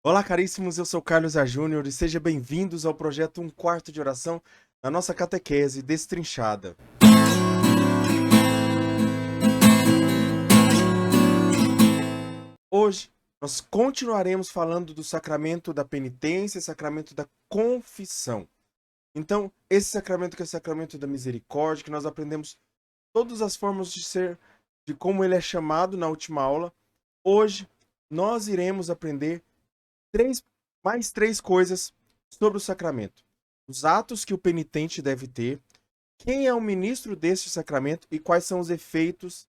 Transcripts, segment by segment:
Olá, caríssimos, eu sou Carlos A. Júnior e sejam bem-vindos ao projeto Um Quarto de Oração, na nossa catequese destrinchada. Hoje, nós continuaremos falando do sacramento da penitência, sacramento da confissão. Então, esse sacramento que é o sacramento da misericórdia, que nós aprendemos todas as formas de ser, de como ele é chamado na última aula. Hoje, nós iremos aprender três, mais três coisas sobre o sacramento. Os atos que o penitente deve ter, quem é o ministro deste sacramento e quais são os efeitos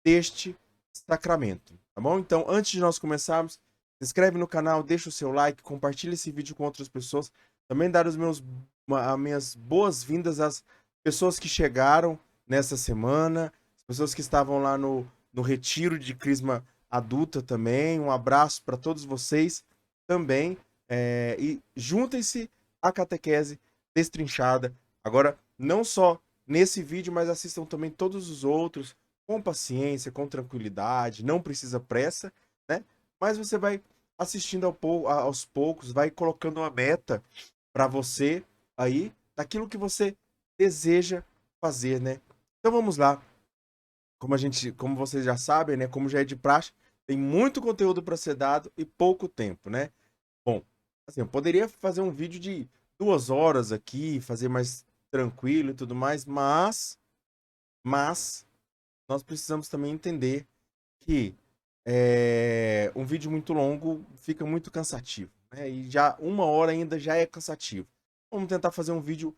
deste sacramento, tá bom? Então, antes de nós começarmos, se inscreve no canal, deixa o seu like, compartilha esse vídeo com outras pessoas, também dar as minhas boas-vindas às pessoas que chegaram nessa semana, as pessoas que estavam lá no retiro de Crisma Adulta também, um abraço para todos vocês também, e juntem-se à catequese destrinchada, agora não só nesse vídeo, mas assistam também todos os outros, com paciência, com tranquilidade, não precisa pressa, né? Mas você vai assistindo aos poucos, vai colocando uma meta para você aí, daquilo que você deseja fazer, né? Então vamos lá. Como vocês já sabem, né? Como já é de praxe, tem muito conteúdo para ser dado e pouco tempo, né? Bom, assim, eu poderia fazer um vídeo de 2 horas aqui, fazer mais tranquilo e tudo mais, mas nós precisamos também entender que um vídeo muito longo fica muito cansativo, né? E já 1 hora ainda já é cansativo. Vamos tentar fazer um vídeo um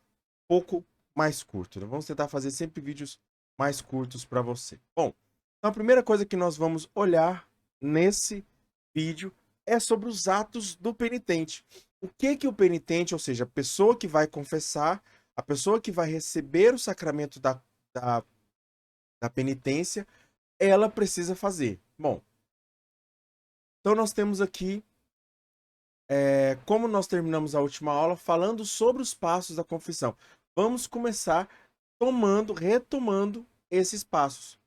pouco mais curto, né? Vamos tentar fazer sempre vídeos mais curtos para você. Bom, então a primeira coisa que nós vamos olhar nesse vídeo é sobre os atos do penitente. O que que o penitente, ou seja, a pessoa que vai confessar, a pessoa que vai receber o sacramento da, da penitência, ela precisa fazer? Bom, então nós temos aqui, como nós terminamos a última aula, falando sobre os passos da confissão. Vamos começar retomando esses passos,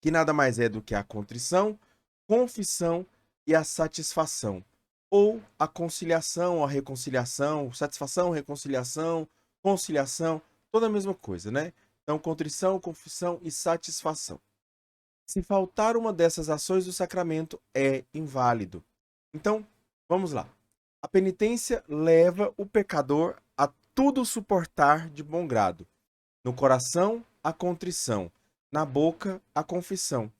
que nada mais é do que a contrição, confissão e a satisfação. Ou a conciliação, a reconciliação, satisfação, reconciliação, conciliação, toda a mesma coisa, né? Então, contrição, confissão e satisfação. Se faltar uma dessas ações, o sacramento é inválido. Então, vamos lá. A penitência leva o pecador a tudo suportar de bom grado. No coração, a contrição. Na boca, a confissão.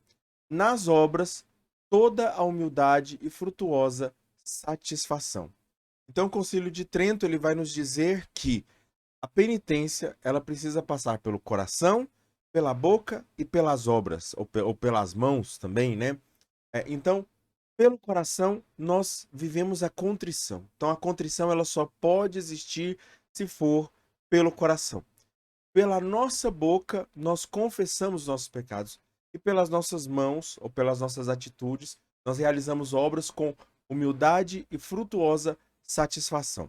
Nas obras, toda a humildade e frutuosa satisfação. Então, o Concílio de Trento ele vai nos dizer que a penitência ela precisa passar pelo coração, pela boca e pelas obras, ou pelas mãos também, né? Então, pelo coração, nós vivemos a contrição. Então, a contrição ela só pode existir se for pelo coração. Pela nossa boca, nós confessamos nossos pecados. E pelas nossas mãos, ou pelas nossas atitudes, nós realizamos obras com humildade e frutuosa satisfação.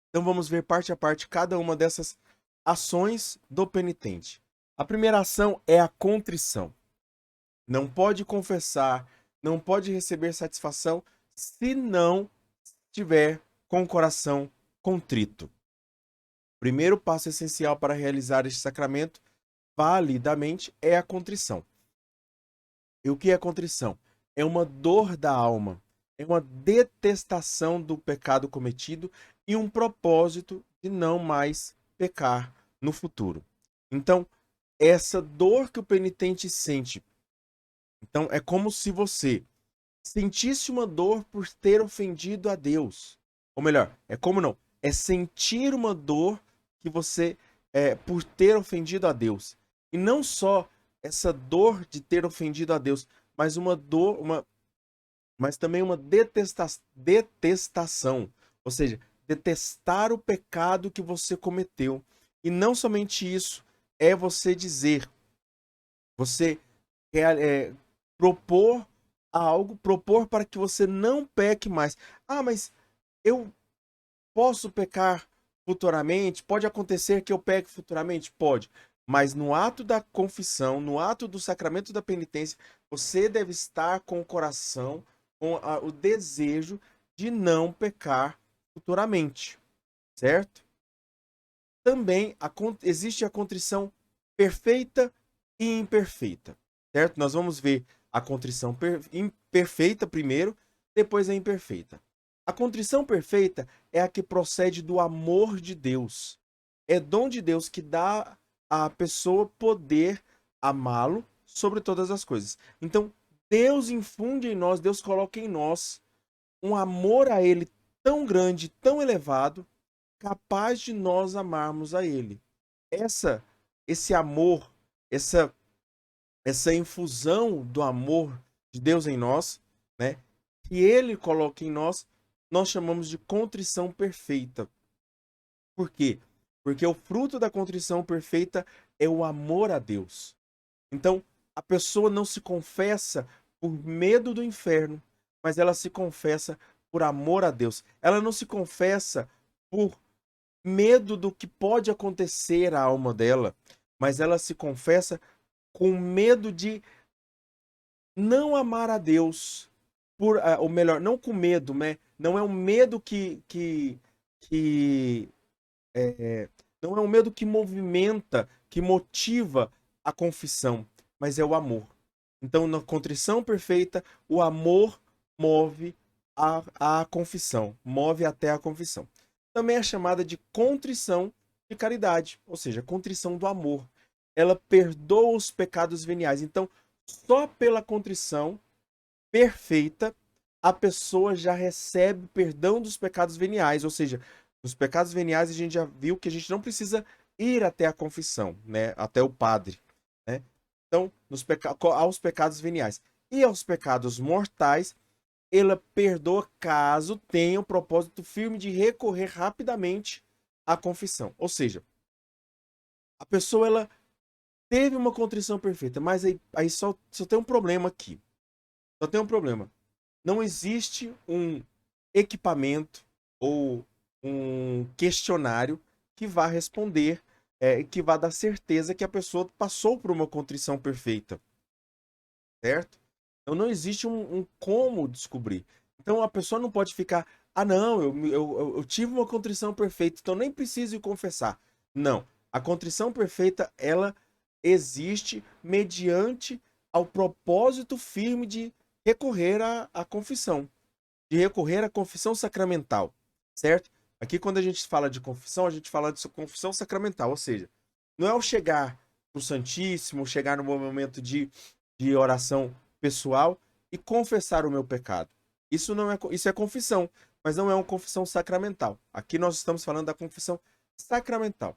Então, vamos ver parte a parte cada uma dessas ações do penitente. A primeira ação é a contrição. Não pode confessar, não pode receber satisfação se não estiver com o coração contrito. O primeiro passo essencial para realizar este sacramento validamente é a contrição. E o que é a contrição? É uma dor da alma, é uma detestação do pecado cometido e um propósito de não mais pecar no futuro. Então, essa dor que o penitente sente, então é como se você sentisse uma dor por ter ofendido a Deus. Ou melhor, é como não? É sentir uma dor que você por ter ofendido a Deus. E não só essa dor de ter ofendido a Deus, mas uma dor, mas também uma detestação. Ou seja, detestar o pecado que você cometeu. E não somente isso, é você dizer, você propor algo, propor para que você não peque mais. Ah, mas eu posso pecar futuramente? Pode acontecer que eu peque futuramente? Pode. Mas no ato da confissão, no ato do sacramento da penitência, você deve estar com o coração, com o desejo de não pecar futuramente, certo? Também existe a contrição perfeita e imperfeita, certo? Nós vamos ver a contrição imperfeita primeiro, depois a imperfeita. A contrição perfeita é a que procede do amor de Deus. É dom de Deus que dá à pessoa poder amá-lo sobre todas as coisas. Então, Deus infunde em nós, Deus coloca em nós um amor a Ele tão grande, tão elevado, capaz de nós amarmos a Ele. Esse amor, essa infusão do amor de Deus em nós, né, que Ele coloca em nós, nós chamamos de contrição perfeita. Por quê? Porque o fruto da contrição perfeita é o amor a Deus. Então, a pessoa não se confessa por medo do inferno, mas ela se confessa por amor a Deus. Ela não se confessa por medo do que pode acontecer à alma dela, mas ela se confessa com medo de não amar a Deus, ou melhor, não com medo, né? Não é um medo que não é um medo que movimenta, que motiva a confissão, mas é o amor. Então, na contrição perfeita, o amor move a confissão, move até a confissão. Também é chamada de contrição de caridade, ou seja, contrição do amor. Ela perdoa os pecados veniais. Então, só pela contrição perfeita, a pessoa já recebe perdão dos pecados veniais, ou seja, nos pecados veniais a gente já viu que a gente não precisa ir até a confissão, né, até o padre, né? Então, aos pecados veniais e aos pecados mortais, ela perdoa caso tenha o propósito firme de recorrer rapidamente à confissão. Ou seja, a pessoa ela teve uma contrição perfeita, mas aí só tem um problema aqui. Só tem um problema. Não existe um equipamento ou um questionário que vá responder, que vá dar certeza que a pessoa passou por uma contrição perfeita, certo? Então não existe um como descobrir. Então a pessoa não pode ficar, ah não, eu tive uma contrição perfeita, então nem preciso ir confessar. Não, a contrição perfeita, ela existe mediante ao propósito firme de recorrer à confissão, de recorrer à confissão sacramental, certo? Aqui quando a gente fala de confissão, a gente fala de confissão sacramental, ou seja, não é o chegar no Santíssimo, chegar no momento de oração pessoal e confessar o meu pecado. Isso é confissão, mas não é uma confissão sacramental. Aqui nós estamos falando da confissão sacramental.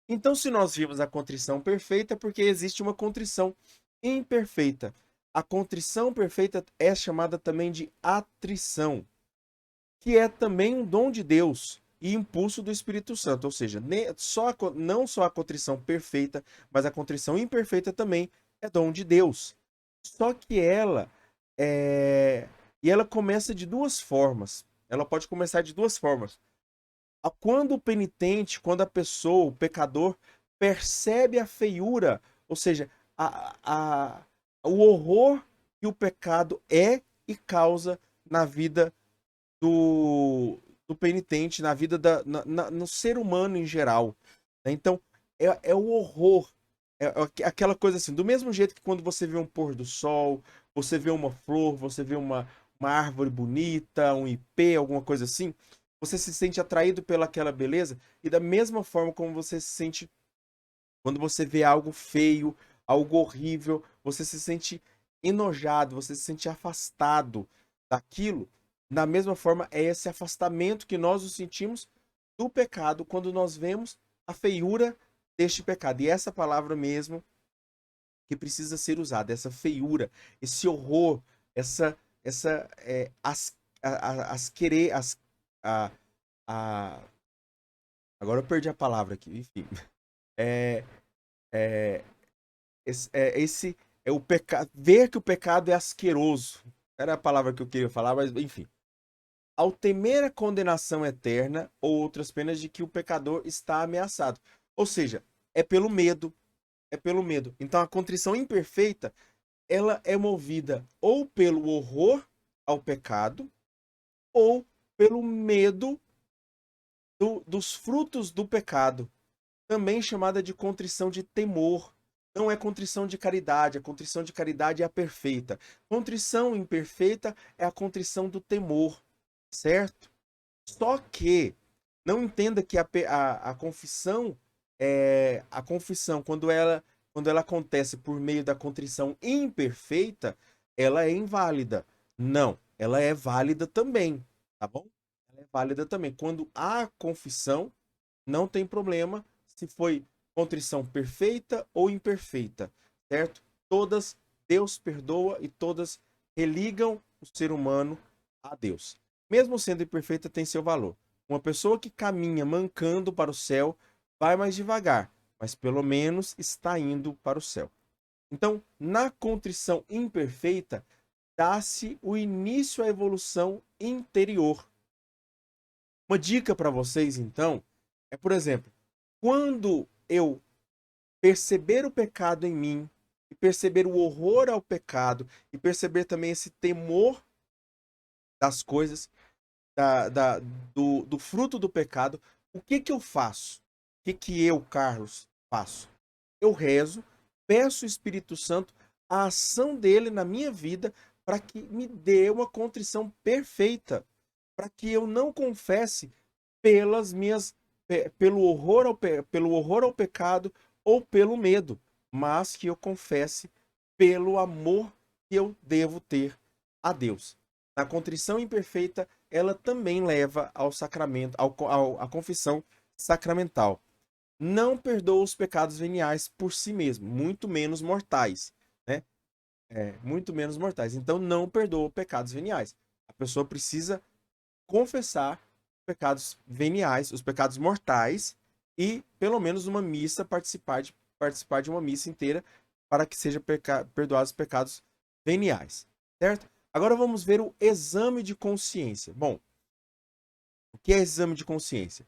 Então, se nós vimos a contrição perfeita, é porque existe uma contrição imperfeita. A contrição perfeita é chamada também de atrição, que é também um dom de Deus e impulso do Espírito Santo. Ou seja, não só a contrição perfeita, mas a contrição imperfeita também é dom de Deus. Só que ela começa de duas formas. Ela pode começar de duas formas. Quando o penitente, quando a pessoa, o pecador, percebe a feiura, ou seja, o horror que o pecado é e causa na vida do penitente, na vida no ser humano em geral, né? Então, é o horror, aquela coisa assim, do mesmo jeito que quando você vê um pôr do sol, você vê uma flor, você vê uma árvore bonita, um ipê, alguma coisa assim, você se sente atraído pelaquela beleza, e da mesma forma como você se sente quando você vê algo feio, algo horrível, você se sente enojado, você se sente afastado daquilo. Da mesma forma, é esse afastamento que nós nos sentimos do pecado quando nós vemos a feiura deste pecado. E essa palavra mesmo que precisa ser usada, essa feiura, esse horror, essa as querer, a, a, agora eu perdi a palavra aqui, enfim. É, é, esse é o pecado, ver que o pecado é asqueroso. Era a palavra que eu queria falar, mas enfim. Ao temer a condenação eterna ou outras penas de que o pecador está ameaçado. Ou seja, é pelo medo, é pelo medo. Então a contrição imperfeita, ela é movida ou pelo horror ao pecado ou pelo medo dos frutos do pecado, também chamada de contrição de temor. Não é contrição de caridade, a contrição de caridade é a perfeita. Contrição imperfeita é a contrição do temor, certo? Só que não entenda que a confissão a confissão, quando ela acontece por meio da contrição imperfeita, ela é inválida. Não, ela é válida também, tá bom? Ela é válida também. Quando há confissão, não tem problema se foi contrição perfeita ou imperfeita, certo? Todas Deus perdoa e todas religam o ser humano a Deus. Mesmo sendo imperfeita, tem seu valor. Uma pessoa que caminha mancando para o céu vai mais devagar, mas pelo menos está indo para o céu. Então, na contrição imperfeita, dá-se o início à evolução interior. Uma dica para vocês, então, é, por exemplo, quando eu perceber o pecado em mim, e perceber o horror ao pecado, e perceber também esse temor das coisas, do fruto do pecado, o que que eu faço? O que que eu, Carlos, faço? Eu rezo, peço o Espírito Santo a ação dele na minha vida para que me dê uma contrição perfeita, para que eu não confesse pelas minhas pelo horror ao pecado ou pelo medo, mas que eu confesse pelo amor que eu devo ter a Deus. A contrição imperfeita, ela também leva ao sacramento, à confissão sacramental. Não perdoa os pecados veniais por si mesmo, muito menos mortais, né? Muito menos mortais. Então não perdoa pecados veniais. A pessoa precisa confessar os pecados veniais, os pecados mortais, e pelo menos uma missa participar de uma missa inteira para que seja perdoados os pecados veniais, certo? Agora vamos ver o exame de consciência. Bom, o que é exame de consciência?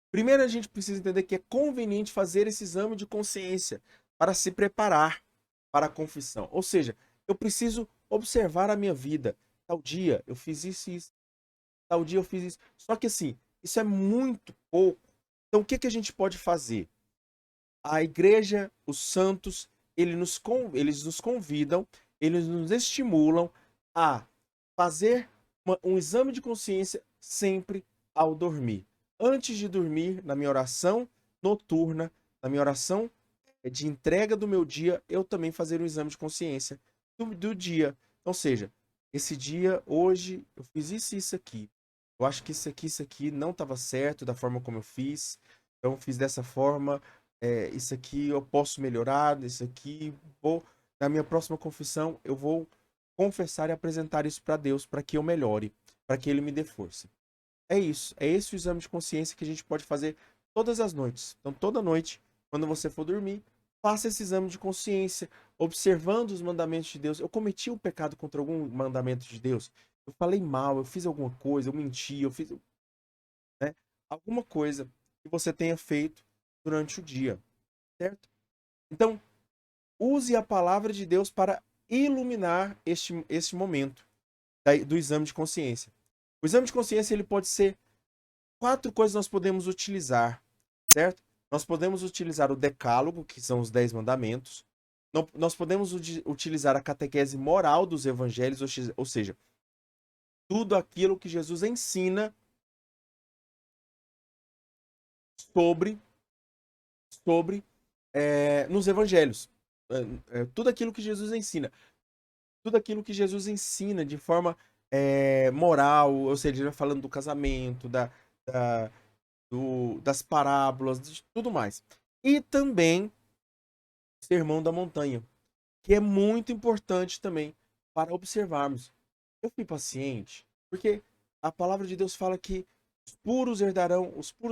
Primeiro a gente precisa entender que é conveniente fazer esse exame de consciência para se preparar para a confissão. Ou seja, eu preciso observar a minha vida. Tal dia eu fiz isso e isso, tal dia eu fiz isso. Só que assim, isso é muito pouco. Então o que que a gente pode fazer? A igreja, os santos, eles nos convidam, eles nos estimulam a fazer um exame de consciência sempre ao dormir. Antes de dormir, na minha oração noturna, na minha oração de entrega do meu dia, eu também fazer um exame de consciência do dia. Ou seja, esse dia, hoje, eu fiz isso e isso aqui. Eu acho que isso aqui não estava certo da forma como eu fiz. Então, eu fiz dessa forma. Isso aqui eu posso melhorar. Isso aqui, na minha próxima confissão, eu vou confessar e apresentar isso para Deus, para que eu melhore, para que Ele me dê força. É isso. É esse o exame de consciência que a gente pode fazer todas as noites. Então, toda noite, quando você for dormir, faça esse exame de consciência, observando os mandamentos de Deus. Eu cometi um pecado contra algum mandamento de Deus? Eu falei mal, eu fiz alguma coisa, eu menti, eu fiz, né, alguma coisa que você tenha feito durante o dia, certo? Então, use a palavra de Deus para iluminar este momento do exame de consciência. O exame de consciência ele pode ser 4 coisas nós podemos utilizar, certo? Nós podemos utilizar o decálogo, que são os 10 mandamentos. Nós podemos utilizar a catequese moral dos evangelhos, ou seja, tudo aquilo que Jesus ensina sobre, nos evangelhos. Tudo aquilo que Jesus ensina. Tudo aquilo que Jesus ensina de forma moral, ou seja, falando do casamento, da, das parábolas, de tudo mais. E também o Sermão da Montanha, que é muito importante também para observarmos. Eu fui paciente, porque a palavra de Deus fala que os puros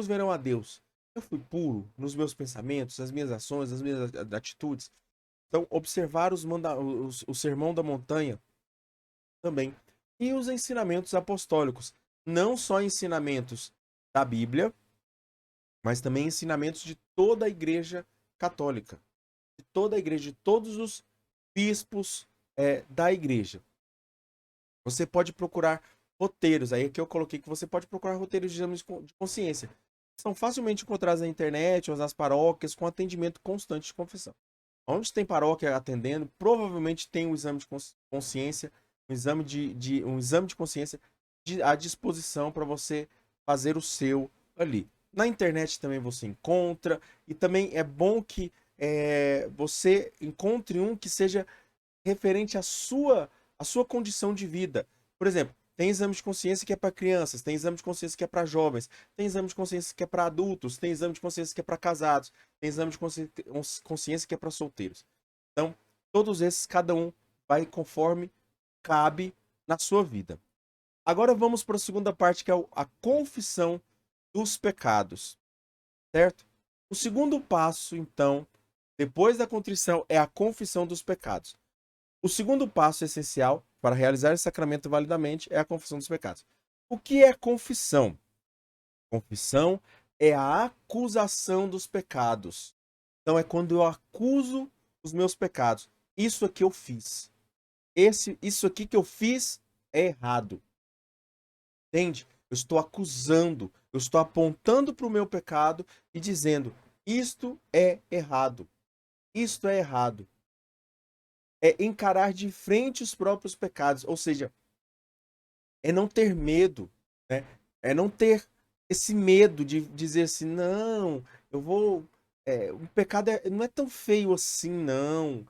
verão a Deus. Eu fui puro nos meus pensamentos, nas minhas ações, nas minhas atitudes. Então, observar o Sermão da Montanha também. E os ensinamentos apostólicos. Não só ensinamentos da Bíblia, mas também ensinamentos de toda a Igreja Católica. De toda a Igreja, de todos os bispos da Igreja. Você pode procurar roteiros. Aí que eu coloquei que você pode procurar roteiros de exames de consciência. São facilmente encontrados na internet ou nas paróquias com atendimento constante de confissão. Onde tem paróquia atendendo, provavelmente tem um exame de consciência, um exame de consciência à disposição para você fazer o seu ali. Na internet também você encontra, e também é bom que você encontre um que seja referente à sua condição de vida. Por exemplo, tem exame de consciência que é para crianças, tem exame de consciência que é para jovens, tem exame de consciência que é para adultos, tem exame de consciência que é para casados, tem exame de consciência que é para solteiros. Então, todos esses, cada um vai conforme cabe na sua vida. Agora vamos para a segunda parte, que é a confissão dos pecados, certo? O segundo passo, então, depois da contrição, é a confissão dos pecados. O segundo passo essencial para realizar esse sacramento validamente é a confissão dos pecados. O que é confissão? Confissão é a acusação dos pecados. Então é quando eu acuso os meus pecados. Isso aqui eu fiz. Isso aqui que eu fiz é errado. Entende? Eu estou acusando, eu estou apontando para o meu pecado e dizendo: isto é errado. Isto é errado. É encarar de frente os próprios pecados, ou seja, é não ter medo, né? É não ter esse medo de dizer assim, não, eu vou. O pecado não é tão feio assim, não.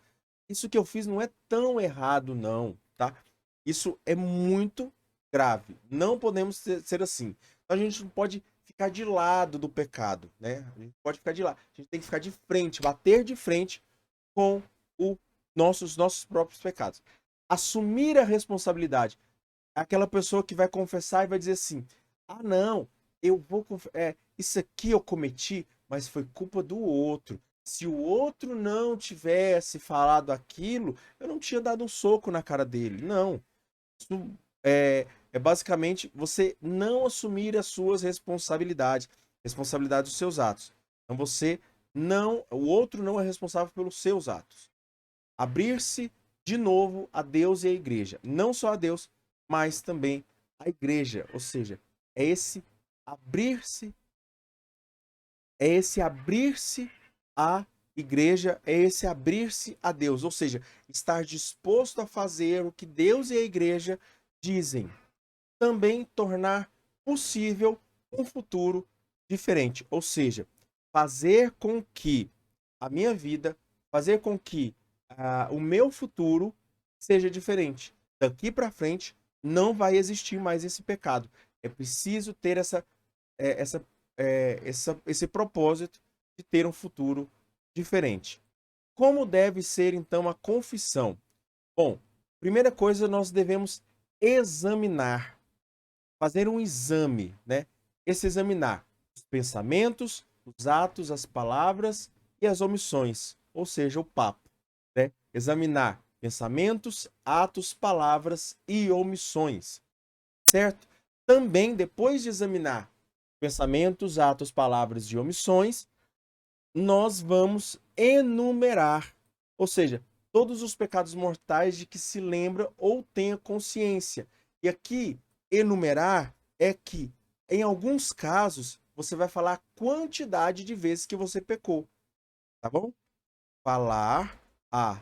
Isso que eu fiz não é tão errado, não, tá? Isso é muito grave. Não podemos ser assim. Então, a gente não pode ficar de lado do pecado, né? A gente pode ficar de lado. A gente tem que ficar de frente, bater de frente com os nossos próprios pecados. Assumir a responsabilidade. Aquela pessoa que vai confessar e vai dizer assim: ah, não, eu vou isso aqui eu cometi, mas foi culpa do outro. Se o outro não tivesse falado aquilo, eu não tinha dado um soco na cara dele. Não. Isso é basicamente você não assumir as suas responsabilidades, responsabilidade dos seus atos. Então você não, o outro não é responsável pelos seus atos. Abrir-se de novo a Deus e a igreja. Não só a Deus, mas também a igreja. Ou seja, é esse abrir-se, é esse abrir-se à igreja, é esse abrir-se a Deus. Ou seja, estar disposto a fazer o que Deus e a igreja dizem. Também tornar possível um futuro diferente. Ou seja, fazer com que a minha vida, fazer com que o meu futuro seja diferente. Daqui para frente não vai existir mais esse pecado. É preciso ter é, essa, esse propósito de ter um futuro diferente. Como deve ser então a confissão? Bom, primeira coisa, nós devemos examinar, fazer um exame, né? Esse examinar os pensamentos, os atos, as palavras e as omissões, ou seja, o papo, né? Examinar pensamentos, atos, palavras e omissões, certo? Também, depois de examinar pensamentos, atos, palavras e omissões, nós vamos enumerar, ou seja, todos os pecados mortais de que se lembra ou tenha consciência. E aqui, enumerar é que, em alguns casos, você vai falar a quantidade de vezes que você pecou, tá bom? Falar a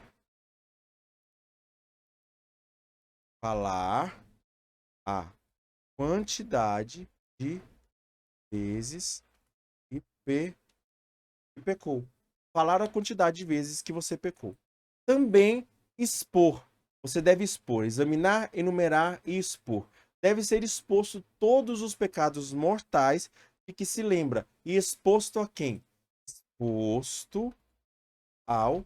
falar a quantidade de vezes que pecou. Falar a quantidade de vezes que você pecou. Também expor. Você deve expor, examinar, enumerar e expor. Deve ser exposto todos os pecados mortais de que se lembra. E exposto a quem? Exposto ao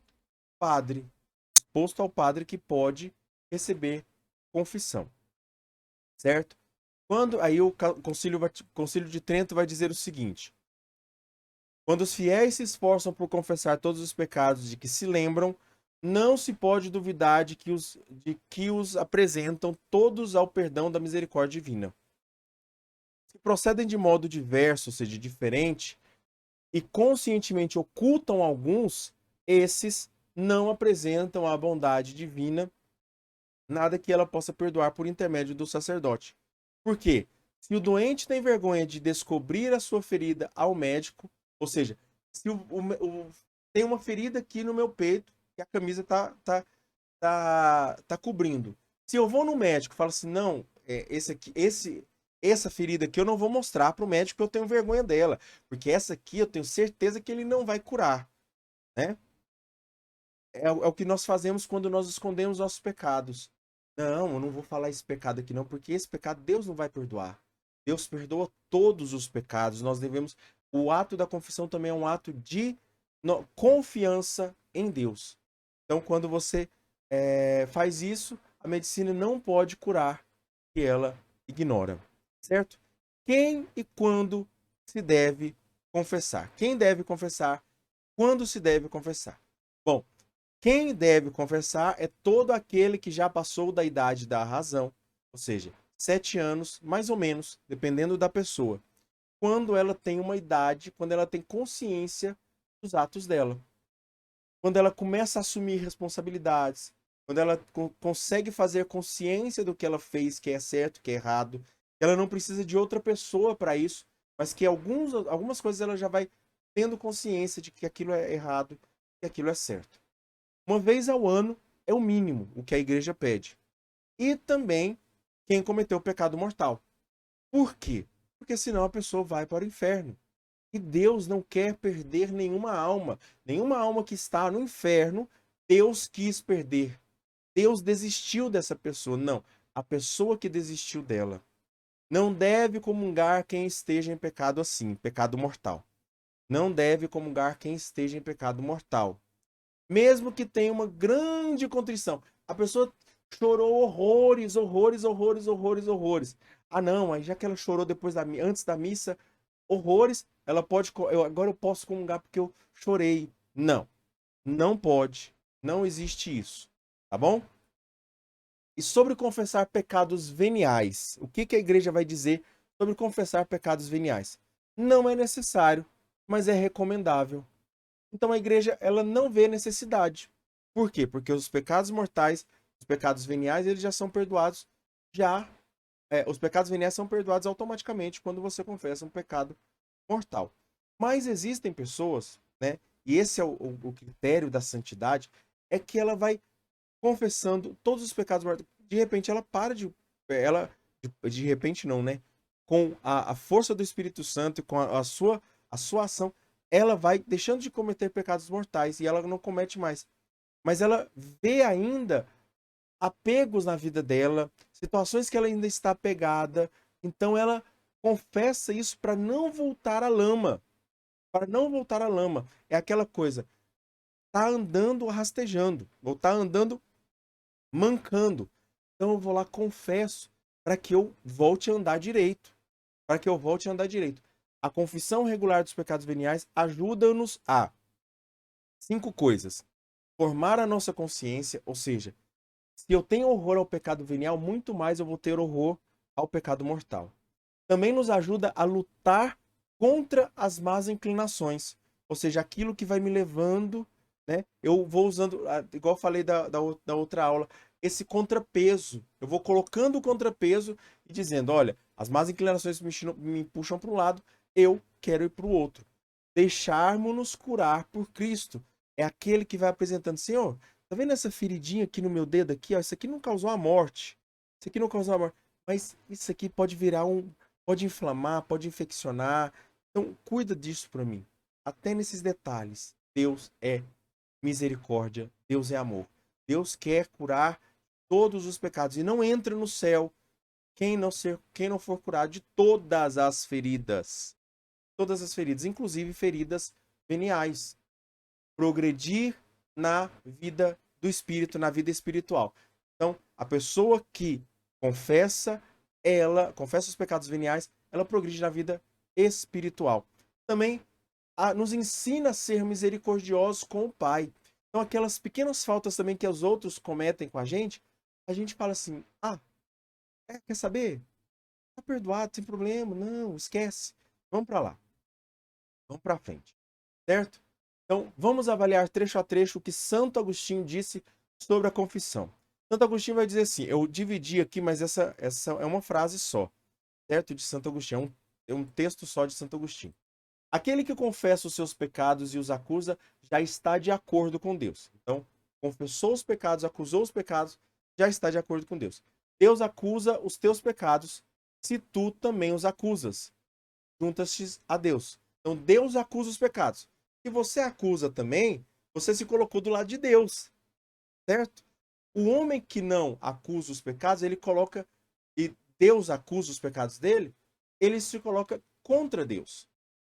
padre. Exposto ao padre que pode receber confissão. Certo? Quando aí o concílio de Trento vai dizer o seguinte: quando os fiéis se esforçam por confessar todos os pecados de que se lembram, não se pode duvidar de que os apresentam todos ao perdão da misericórdia divina. Se procedem de modo diverso, ou seja, diferente, e conscientemente ocultam alguns, esses não apresentam à bondade divina nada que ela possa perdoar por intermédio do sacerdote. Por quê? Se o doente tem vergonha de descobrir a sua ferida ao médico, ou seja, se tem uma ferida aqui no meu peito que a camisa tá cobrindo. Se eu vou no médico e falo assim, não, essa ferida aqui eu não vou mostrar para o médico porque eu tenho vergonha dela, porque essa aqui eu tenho certeza que ele não vai curar, né? É o que nós fazemos quando nós escondemos nossos pecados. Não, eu não vou falar esse pecado aqui não, porque esse pecado Deus não vai perdoar. Deus perdoa todos os pecados. Nós devemos. O ato da confissão também é um ato de confiança em Deus. Então, quando você faz isso, a medicina não pode curar que ela ignora, certo? Quem e quando se deve confessar? Quem deve confessar? Quando se deve confessar? Bom, quem deve confessar é todo aquele que já passou da idade da razão, ou seja, 7 anos, mais ou menos, dependendo da pessoa. Quando ela tem uma idade, quando ela tem consciência dos atos dela. Quando ela começa a assumir responsabilidades, quando ela consegue fazer consciência do que ela fez, que é certo, que é errado, ela não precisa de outra pessoa para isso, mas que algumas coisas ela já vai tendo consciência de que aquilo é errado, que aquilo é certo. Uma vez ao ano é o mínimo o que a igreja pede. E também quem cometeu o pecado mortal. Por quê? Porque senão a pessoa vai para o inferno. E Deus não quer perder nenhuma alma. Nenhuma alma que está no inferno, Deus quis perder. Deus desistiu dessa pessoa. Não, a pessoa que desistiu dela. Não deve comungar quem esteja em pecado assim, pecado mortal. Não deve comungar quem esteja em pecado mortal. Mesmo que tenha uma grande contrição. A pessoa chorou horrores, horrores, horrores, horrores, horrores. Ah, não, aí já que ela chorou antes da missa, horrores, ela pode. Agora eu posso comungar porque eu chorei. Não, não pode. Não existe isso. Tá bom? E sobre confessar pecados veniais, o que a igreja vai dizer sobre confessar pecados veniais? Não é necessário, mas é recomendável. Então a igreja ela não vê necessidade. Por quê? Porque os pecados mortais, os pecados veniais, eles já são perdoados. Já os pecados veniais são perdoados automaticamente quando você confessa um pecado mortal. Mas existem pessoas, né? E esse é o critério da santidade, é que ela vai confessando todos os pecados mortais. De repente ela para de. Ela, de repente não, né? Com a força do Espírito Santo e com a sua ação, ela vai deixando de cometer pecados mortais e ela não comete mais. Mas ela vê ainda apegos na vida dela, situações que ela ainda está apegada. Então ela confessa isso para não voltar à lama. Para não voltar à lama. É aquela coisa. Tá andando rastejando. Ou tá andando mancando. Então eu vou lá, confesso, para que eu volte a andar direito. Para que eu volte a andar direito. A confissão regular dos pecados veniais ajuda-nos a 5 coisas. Formar a nossa consciência, ou seja, se eu tenho horror ao pecado venial, muito mais eu vou ter horror ao pecado mortal. Também nos ajuda a lutar contra as más inclinações, ou seja, aquilo que vai me levando, né? Eu vou usando, igual eu falei da outra aula, esse contrapeso. Eu vou colocando o contrapeso e dizendo, olha, as más inclinações me puxam para um lado, eu quero ir para o outro. Deixarmos-nos curar por Cristo. É aquele que vai apresentando, Senhor, tá vendo essa feridinha aqui no meu dedo aqui? Ó, isso aqui não causou a morte. Isso aqui não causou a morte. Mas isso aqui pode virar pode inflamar, pode infeccionar. Então, cuida disso para mim. Até nesses detalhes. Deus é misericórdia, Deus é amor. Deus quer curar todos os pecados e não entra no céu quem não for curado de todas as feridas. Todas as feridas, inclusive feridas veniais. Progredir na vida do espírito, na vida espiritual. Então, a pessoa que confessa os pecados veniais, ela progride na vida espiritual. Também nos ensina a ser misericordiosos com o Pai. Então, aquelas pequenas faltas também que os outros cometem com a gente fala assim: quer saber? Tá perdoado, sem problema, não, esquece. Vamos para lá, vamos para frente, certo? Então, vamos avaliar trecho a trecho o que Santo Agostinho disse sobre a confissão. Santo Agostinho vai dizer assim, eu dividi aqui, mas essa é uma frase só. certo? De Santo Agostinho. É um texto só de Santo Agostinho. Aquele que confessa os seus pecados e os acusa já está de acordo com Deus. Então, confessou os pecados, acusou os pecados, já está de acordo com Deus. Deus acusa os teus pecados se tu também os acusas. Juntas-te a Deus. Então, Deus acusa os pecados. Se você acusa também, você se colocou do lado de Deus, certo? O homem que não acusa os pecados, ele coloca, e Deus acusa os pecados dele, ele se coloca contra Deus,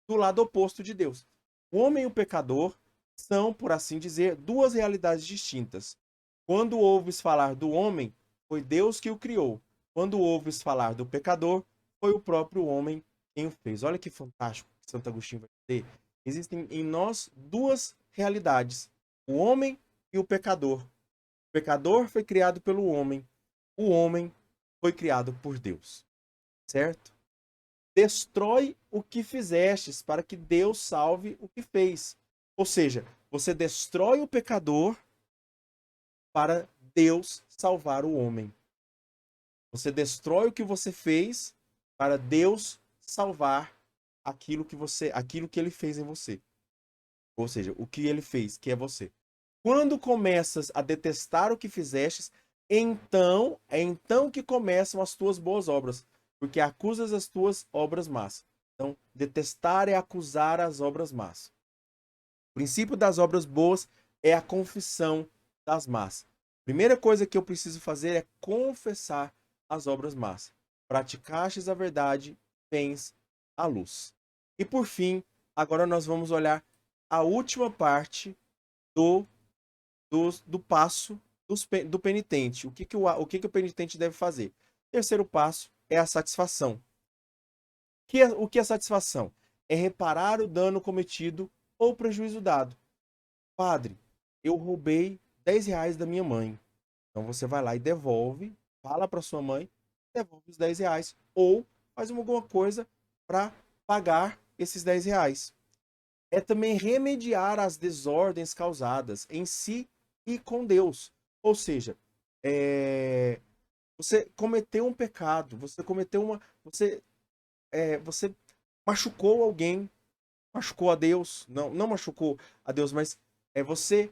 do lado oposto de Deus. O homem e o pecador são, por assim dizer, duas realidades distintas. Quando ouves falar do homem, foi Deus que o criou. Quando ouves falar do pecador, foi o próprio homem quem o fez. Olha que fantástico que Santo Agostinho vai dizer. Existem em nós duas realidades, o homem e o pecador. O pecador foi criado pelo homem, o homem foi criado por Deus, certo? Destrói o que fizestes para que Deus salve o que fez. Ou seja, você destrói o pecador para Deus salvar o homem. Você destrói o que você fez para Deus salvar aquilo que ele fez em você. Ou seja, o que ele fez, que é você. Quando começas a detestar o que fizestes, é então que começam as tuas boas obras, porque acusas as tuas obras más. Então, detestar é acusar as obras más. O princípio das obras boas é a confissão das más. Primeira coisa que eu preciso fazer é confessar as obras más. Praticastes a verdade, vens a luz. E por fim, agora nós vamos olhar a última parte do do passo do penitente. O que o penitente deve fazer? Terceiro passo é a satisfação. O que é satisfação? É reparar o dano cometido ou prejuízo dado. Padre, eu roubei R$ 10 da minha mãe. Então você vai lá e devolve, fala para sua mãe, devolve os R$ 10. Ou faz alguma coisa para pagar esses R$ 10. É também remediar as desordens causadas em si e com Deus. Ou seja, você cometeu um pecado, você cometeu uma. Você machucou alguém, machucou a Deus. Não, não machucou a Deus, mas você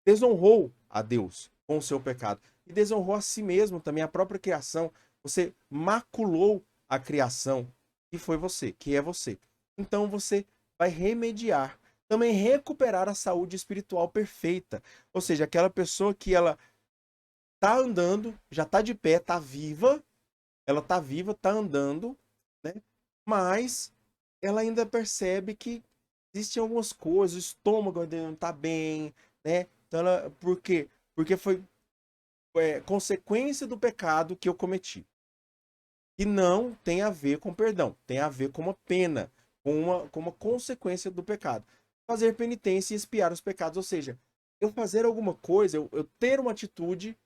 desonrou a Deus com o seu pecado. E desonrou a si mesmo também, a própria criação. Você maculou a criação, que foi você, que é você. Então você vai remediar. Também recuperar a saúde espiritual perfeita. Ou seja, aquela pessoa que ela tá andando, já tá de pé, tá viva, ela tá viva, tá andando, né? Mas ela ainda percebe que existem algumas coisas, o estômago ainda não tá bem, né? Então por quê? Porque foi consequência do pecado que eu cometi. E não tem a ver com perdão, tem a ver com uma pena, com uma consequência do pecado. Fazer penitência e expiar os pecados, ou seja, eu fazer alguma coisa, eu ter uma atitude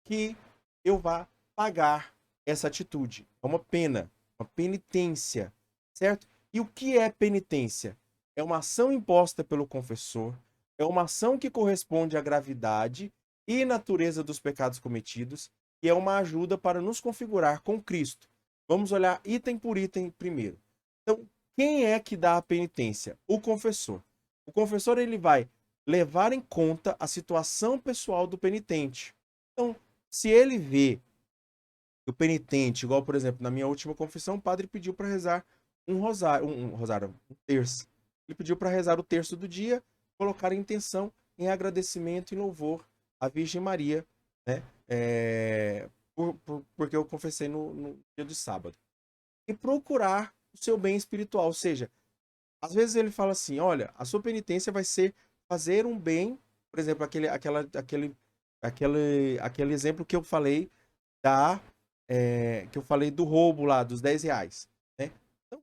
que eu vá pagar essa atitude. É uma pena, uma penitência, certo? E o que é penitência? É uma ação imposta pelo confessor, é uma ação que corresponde à gravidade e natureza dos pecados cometidos, e é uma ajuda para nos configurar com Cristo. Vamos olhar item por item primeiro. Então, quem é que dá a penitência? O confessor. O confessor ele vai levar em conta a situação pessoal do penitente. Então, se ele vê que o penitente, igual por exemplo, na minha última confissão, o padre pediu para rezar um terço. Ele pediu para rezar o terço do dia, colocar a intenção em agradecimento e louvor à Virgem Maria, né? Porque eu confessei no dia de sábado. E procurar o seu bem espiritual. Ou seja, às vezes ele fala assim: olha, a sua penitência vai ser fazer um bem, por exemplo, aquele exemplo que eu falei da que eu falei do roubo lá, dos R$ 10. Né? Então,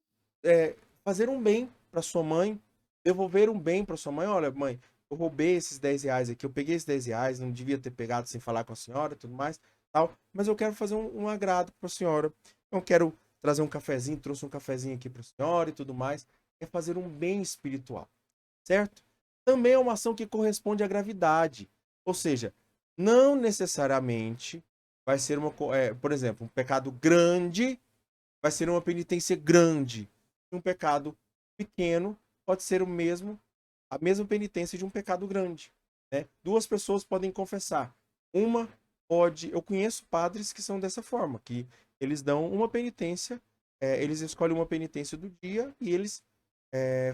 fazer um bem para sua mãe, devolver um bem para sua mãe. Olha, mãe, eu roubei esses R$ 10 aqui, eu peguei esses R$ 10, não devia ter pegado sem falar com a senhora e tudo mais, tal, mas eu quero fazer um agrado para a senhora. Eu quero trazer um cafezinho, trouxe um cafezinho aqui para a senhora e tudo mais. É fazer um bem espiritual, certo? Também é uma ação que corresponde à gravidade. Ou seja, não necessariamente vai ser por exemplo, um pecado grande vai ser uma penitência grande. Um pecado pequeno pode ser a mesma penitência de um pecado grande, né? Duas pessoas podem confessar. Uma pode, eu conheço padres que são dessa forma, que eles dão uma penitência, eles escolhem uma penitência do dia e eles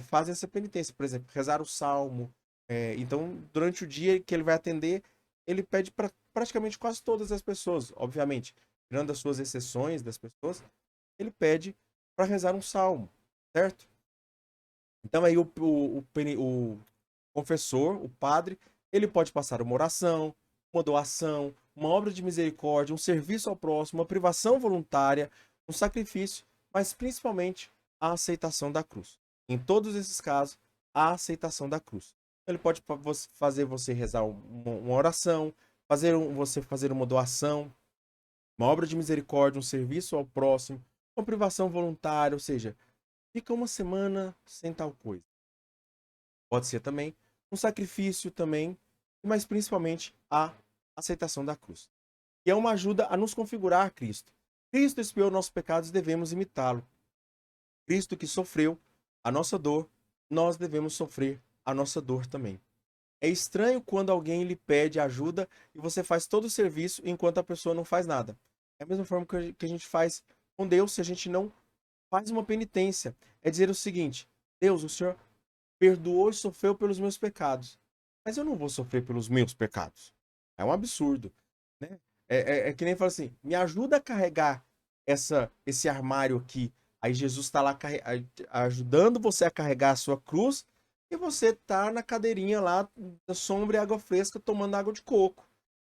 fazem essa penitência, por exemplo, rezar o salmo. Então, durante o dia que ele vai atender, ele pede para praticamente quase todas as pessoas, obviamente, tirando as suas exceções das pessoas, ele pede para rezar um salmo, certo? Então aí o confessor, o padre, ele pode passar uma oração, uma doação, uma obra de misericórdia, um serviço ao próximo, uma privação voluntária, um sacrifício, mas principalmente a aceitação da cruz. Em todos esses casos, a aceitação da cruz. Ele pode fazer você rezar uma oração, você fazer uma doação, uma obra de misericórdia, um serviço ao próximo, uma privação voluntária, ou seja, fica uma semana sem tal coisa. Pode ser também um sacrifício também, mas principalmente a aceitação da cruz. E é uma ajuda a nos configurar a Cristo. Cristo expiou nossos pecados e devemos imitá-lo. Cristo que sofreu a nossa dor, nós devemos sofrer a nossa dor também. É estranho quando alguém lhe pede ajuda e você faz todo o serviço enquanto a pessoa não faz nada. É a mesma forma que a gente faz com Deus se a gente não faz uma penitência. É dizer o seguinte: Deus, o Senhor perdoou e sofreu pelos meus pecados, mas eu não vou sofrer pelos meus pecados. É um absurdo, né? É que nem fala assim: me ajuda a carregar esse armário aqui. Aí Jesus está lá ajudando você a carregar a sua cruz e você tá na cadeirinha lá, da sombra e água fresca, tomando água de coco.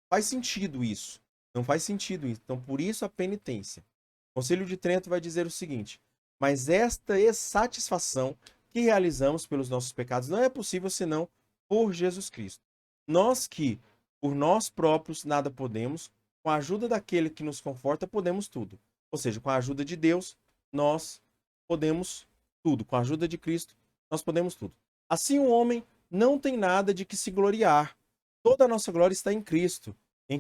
Faz sentido isso. Não faz sentido isso. Então, por isso a penitência. O Concílio de Trento vai dizer o seguinte: mas esta satisfação que realizamos pelos nossos pecados não é possível senão por Jesus Cristo. Nós que, por nós próprios, nada podemos, com a ajuda daquele que nos conforta, podemos tudo. Ou seja, com a ajuda de Deus, nós podemos tudo. Com a ajuda de Cristo, nós podemos tudo. Assim, o homem não tem nada de que se gloriar. Toda a nossa glória está em Cristo, em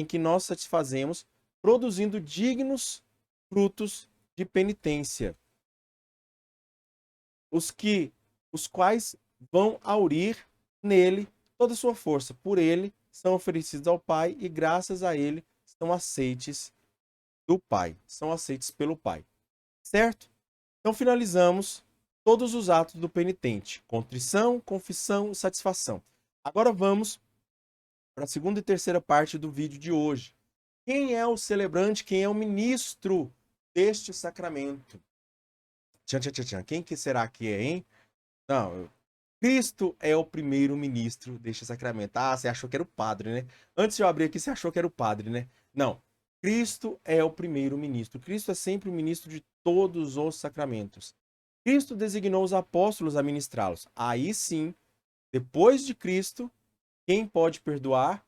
que nós satisfazemos, produzindo dignos frutos de penitência, os quais vão aurir nele toda a sua força. Por ele são oferecidos ao Pai e graças a ele são aceites do Pai, são aceites pelo Pai. Certo? Então finalizamos todos os atos do penitente: contrição, confissão e satisfação. Agora vamos para a segunda e terceira parte do vídeo de hoje. Quem é o celebrante? Quem é o ministro deste sacramento? Tchan, tchan, tchan, tchan. Quem que será que é, hein? Não, Cristo é o primeiro ministro deste sacramento. Ah, você achou que era o padre, né? Antes de eu abrir aqui, você achou que era o padre, né? Não. Cristo é o primeiro ministro. Cristo é sempre o ministro de todos os sacramentos. Cristo designou os apóstolos a ministrá-los. Aí sim, depois de Cristo, quem pode perdoar?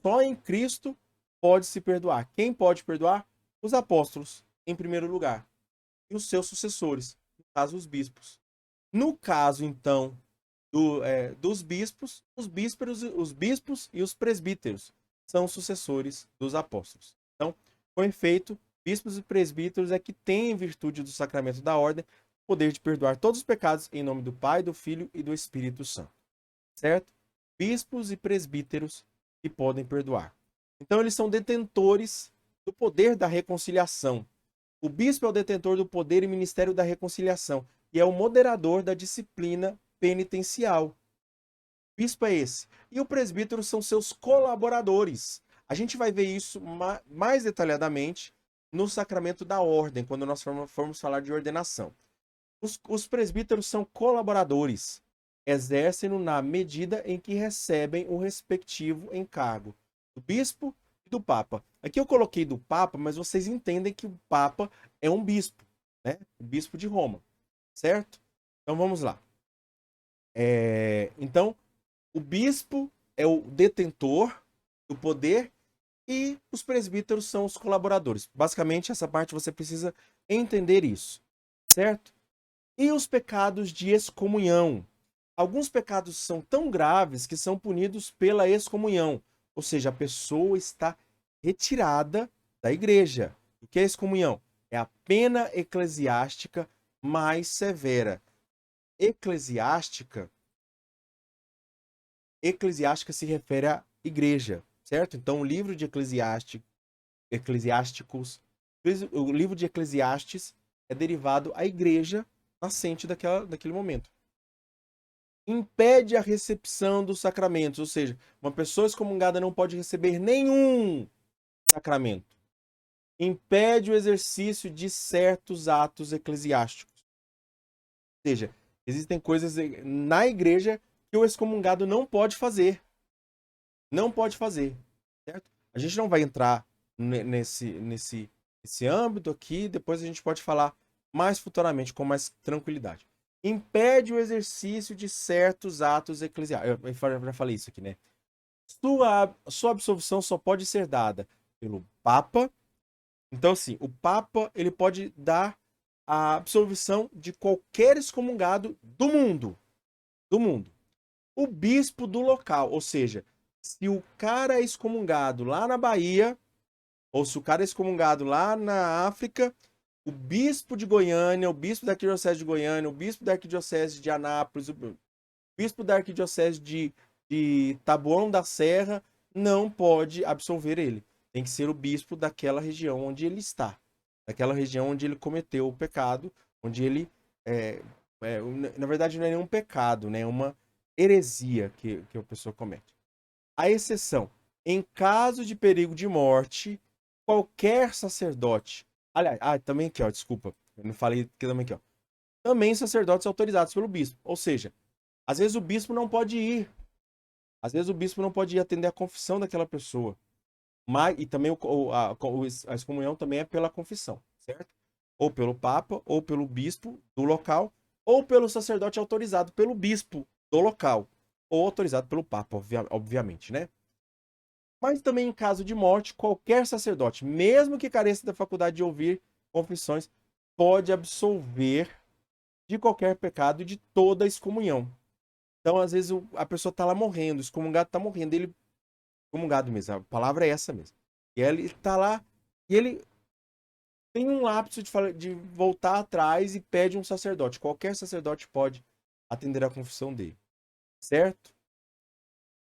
Só em Cristo pode se perdoar. Quem pode perdoar? Os apóstolos, em primeiro lugar. E os seus sucessores, no caso, os bispos. No caso, então, dos bispos, os bispos e os presbíteros são sucessores dos apóstolos. Então, com efeito, bispos e presbíteros é que têm, em virtude do sacramento da ordem, o poder de perdoar todos os pecados em nome do Pai, do Filho e do Espírito Santo. Certo? Bispos e presbíteros que podem perdoar. Então, eles são detentores do poder da reconciliação. O bispo é o detentor do poder e ministério da reconciliação e é o moderador da disciplina penitencial. O bispo é esse. E o presbítero são seus colaboradores. A gente vai ver isso mais detalhadamente no sacramento da ordem, quando nós formos falar de ordenação. Os presbíteros são colaboradores, exercem-no na medida em que recebem o respectivo encargo do bispo e do papa. Aqui eu coloquei do papa, mas vocês entendem que o papa é um bispo, né? O bispo de Roma, certo? Então vamos lá. Então, o bispo é o detentor do poder e os presbíteros são os colaboradores. Basicamente, essa parte você precisa entender isso, certo? E os pecados de excomunhão. Alguns pecados são tão graves que são punidos pela excomunhão, ou seja, a pessoa está retirada da igreja. O que é excomunhão? É a pena eclesiástica mais severa. Eclesiástica se refere à igreja, certo? Então, o livro de Eclesiásticos, o livro de Eclesiastes é derivado à igreja nascente daquele momento. Impede a recepção dos sacramentos, ou seja, uma pessoa excomungada não pode receber nenhum sacramento. Impede o exercício de certos atos eclesiásticos. Ou seja, existem coisas na igreja que o excomungado não pode fazer. Não pode fazer, certo? A gente não vai entrar nesse âmbito aqui, depois a gente pode falar mais futuramente, com mais tranquilidade. Impede o exercício de certos atos eclesiásticos. Eu já falei isso aqui, né? Sua absolvição só pode ser dada pelo Papa. Então, assim, o Papa ele pode dar a absolvição de qualquer excomungado do mundo. Do mundo. O bispo do local, ou seja, se o cara é excomungado lá na Bahia, ou se o cara é excomungado lá na África, o bispo de Goiânia, o bispo da Arquidiocese de Goiânia, o bispo da Arquidiocese de Anápolis, o bispo da Arquidiocese de Taboão da Serra, não pode absolver ele. Tem que ser o bispo daquela região onde ele está, daquela região onde ele cometeu o pecado, onde ele. Na verdade, não é nenhum pecado, né? É uma heresia que a pessoa comete. A exceção, em caso de perigo de morte, qualquer sacerdote. Aliás, também aqui, ó, desculpa, eu não falei aqui também aqui, ó. Também sacerdotes autorizados pelo bispo. Ou seja, às vezes o bispo não pode ir. Às vezes o bispo não pode ir atender a confissão daquela pessoa. Mas, e também a excomunhão também é pela confissão, certo? Ou pelo Papa, ou pelo bispo do local, ou pelo sacerdote autorizado pelo bispo do local, ou autorizado pelo Papa, obviamente, né? Mas também em caso de morte, qualquer sacerdote, mesmo que careça da faculdade de ouvir confissões, pode absolver de qualquer pecado e de toda a excomunhão. Então, às vezes, a pessoa está lá morrendo, o excomungado está morrendo, ele excomungado mesmo, a palavra é essa mesmo. E ele está lá, e ele tem um lapso de voltar atrás e pede um sacerdote. Qualquer sacerdote pode atender a confissão dele, certo?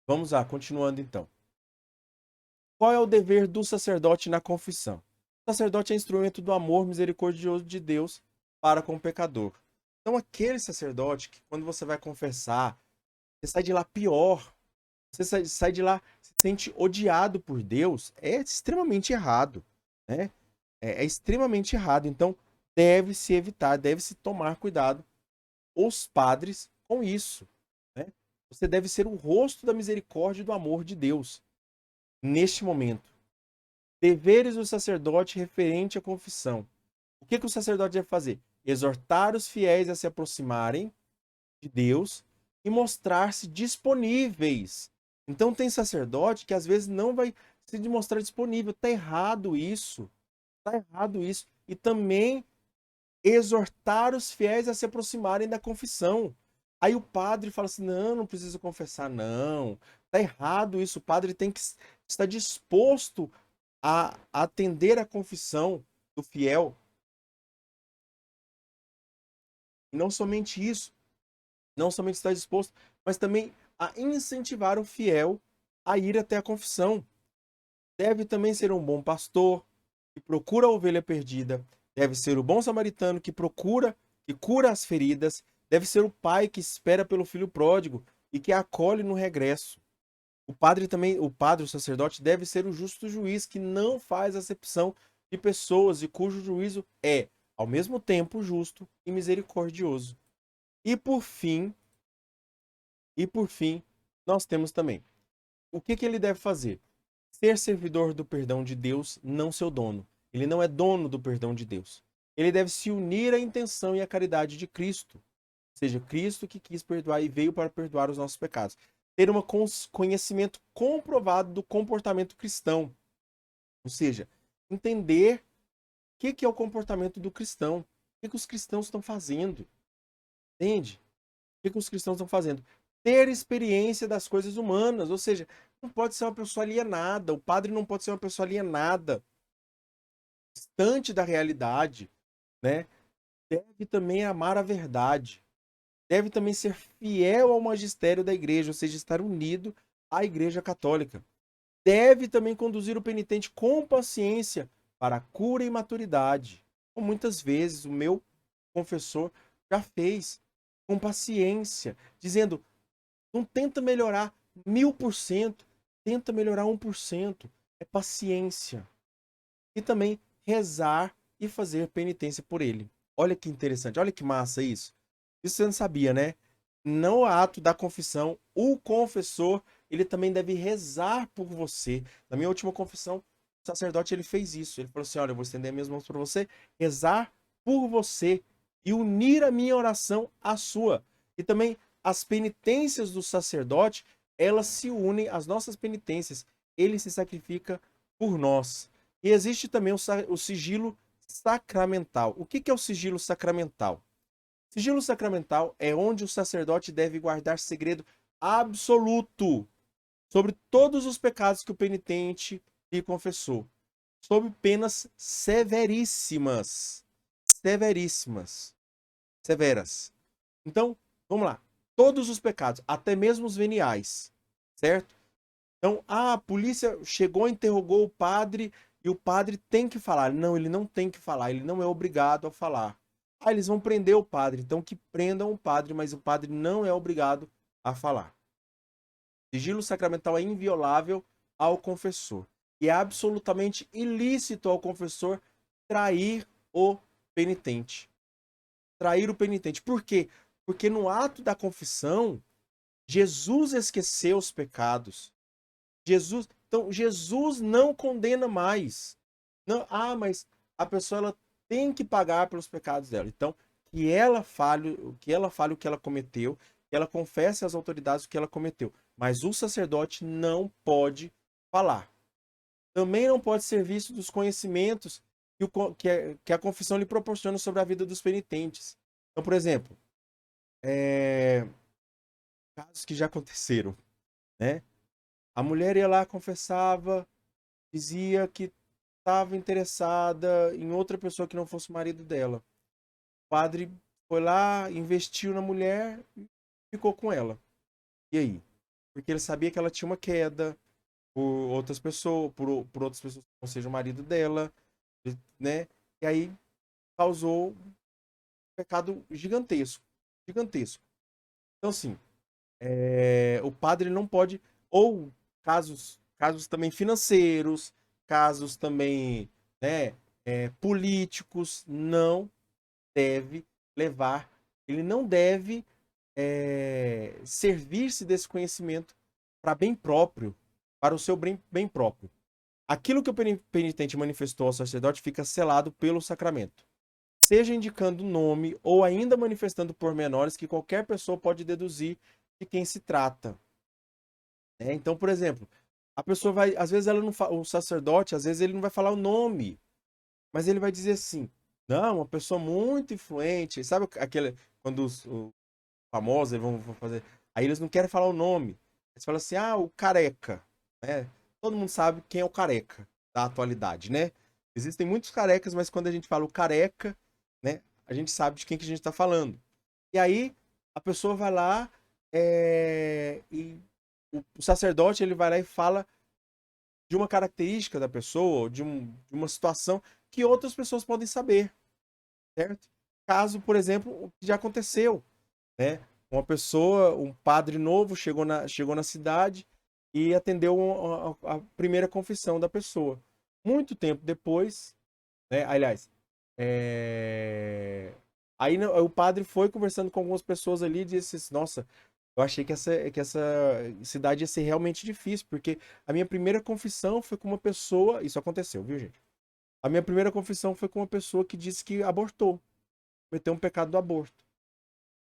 Vamos lá, continuando então. Qual é o dever do sacerdote na confissão? O sacerdote é instrumento do amor misericordioso de Deus para com o pecador. Então, aquele sacerdote que, quando você vai confessar, você sai de lá pior, você sai de lá, se sente odiado por Deus, é extremamente errado, né? É extremamente errado. Então, deve-se evitar, deve-se tomar cuidado, os padres, com isso, né? Você deve ser o rosto da misericórdia e do amor de Deus neste momento. Deveres do sacerdote referente à confissão. O que o sacerdote deve fazer? Exortar os fiéis a se aproximarem de Deus e mostrar-se disponíveis. Então tem sacerdote que às vezes não vai se demonstrar disponível. Está errado isso. Está errado isso. E também exortar os fiéis a se aproximarem da confissão. Aí o padre fala assim: não, não precisa confessar, não. Está errado isso. O padre tem que estar disposto a atender a confissão do fiel. E não somente isso, não somente estar disposto, mas também a incentivar o fiel a ir até a confissão. Deve também ser um bom pastor que procura a ovelha perdida, deve ser o bom samaritano que cura as feridas, deve ser o pai que espera pelo filho pródigo e que acolhe no regresso. O sacerdote, deve ser o justo juiz que não faz acepção de pessoas e cujo juízo é, ao mesmo tempo, justo e misericordioso. E por fim, nós temos também o que ele deve fazer? Ser servidor do perdão de Deus, não seu dono. Ele não é dono do perdão de Deus. Ele deve se unir à intenção e à caridade de Cristo. Ou seja, Cristo que quis perdoar e veio para perdoar os nossos pecados. Ter um conhecimento comprovado do comportamento cristão. Ou seja, entender o que é o comportamento do cristão. O que os cristãos estão fazendo. Entende? O que os cristãos estão fazendo? Ter experiência das coisas humanas. Ou seja, não pode ser uma pessoa alienada, o padre não pode ser uma pessoa alienada, distante da realidade, né? Deve também amar a verdade, deve também ser fiel ao magistério da igreja, ou seja, estar unido à Igreja Católica. Deve também conduzir o penitente com paciência para a cura e maturidade, como muitas vezes o meu confessor já fez, com paciência, dizendo: não tenta melhorar 1000%, tenta melhorar 1%. É paciência. E também rezar e fazer penitência por ele. Olha que interessante, olha que massa isso. Isso você não sabia, né? No ato da confissão, o confessor, ele também deve rezar por você. Na minha última confissão, o sacerdote ele fez isso. Ele falou assim: olha, eu vou estender minhas mãos para você, rezar por você e unir a minha oração à sua. E também as penitências do sacerdote, elas se unem às nossas penitências. Ele se sacrifica por nós. E existe também o sigilo sacramental. O que é o sigilo sacramental? Sigilo sacramental é onde o sacerdote deve guardar segredo absoluto sobre todos os pecados que o penitente lhe confessou, sob penas severíssimas. Severíssimas. Severas. Então, vamos lá. Todos os pecados, até mesmo os veniais, certo? Então, a polícia chegou, interrogou o padre e o padre tem que falar. Não, ele não tem que falar, ele não é obrigado a falar. Ah, eles vão prender o padre, então que prendam o padre, mas o padre não é obrigado a falar. Sigilo sacramental é inviolável ao confessor. E é absolutamente ilícito ao confessor trair o penitente. Trair o penitente. Por quê? Porque no ato da confissão, Jesus esqueceu os pecados. Então Jesus não condena mais. Não, mas a pessoa ela tem que pagar pelos pecados dela. Então, que ela fale o que ela cometeu, que ela confesse às autoridades o que ela cometeu. Mas o sacerdote não pode falar. Também não pode ser visto dos conhecimentos que a confissão lhe proporciona sobre a vida dos penitentes. Então, por exemplo, casos que já aconteceram, né? A mulher ia lá, confessava, dizia que estava interessada em outra pessoa que não fosse o marido dela. O padre foi lá, investiu na mulher e ficou com ela. E aí? Porque ele sabia que ela tinha uma queda por outras pessoas, por outras pessoas que não seja o marido dela, né? E aí causou um pecado gigantesco. Gigantesco. Então, assim, o padre não pode, ou casos também financeiros, casos também, né, políticos, não deve levar, ele não deve servir-se desse conhecimento para bem próprio, para o seu bem próprio. Aquilo que o penitente manifestou ao sacerdote fica selado pelo sacramento, seja indicando nome ou ainda manifestando pormenores que qualquer pessoa pode deduzir de quem se trata. Então, por exemplo, a pessoa vai, às vezes ela não o sacerdote, às vezes ele não vai falar o nome, mas ele vai dizer assim: não, uma pessoa muito influente, sabe aquele quando os famosos vão fazer, aí eles não querem falar o nome, eles falam assim: ah, o careca, né? Todo mundo sabe quem é o careca da atualidade, né? Existem muitos carecas, mas quando a gente fala o careca, né, a gente sabe de quem que a gente está falando. E aí a pessoa vai lá e o sacerdote ele vai lá e fala de uma característica da pessoa, de uma situação que outras pessoas podem saber, certo? Caso, por exemplo, o que já aconteceu, né? Uma pessoa, um padre novo chegou na cidade e atendeu a primeira confissão da pessoa. Muito tempo depois, né? Aliás, aí o padre foi conversando com algumas pessoas ali e disse assim: nossa, eu achei que essa cidade ia ser realmente difícil, porque a minha primeira confissão foi com uma pessoa. Isso aconteceu, viu, gente? A minha primeira confissão foi com uma pessoa que disse que abortou, cometeu um pecado do aborto.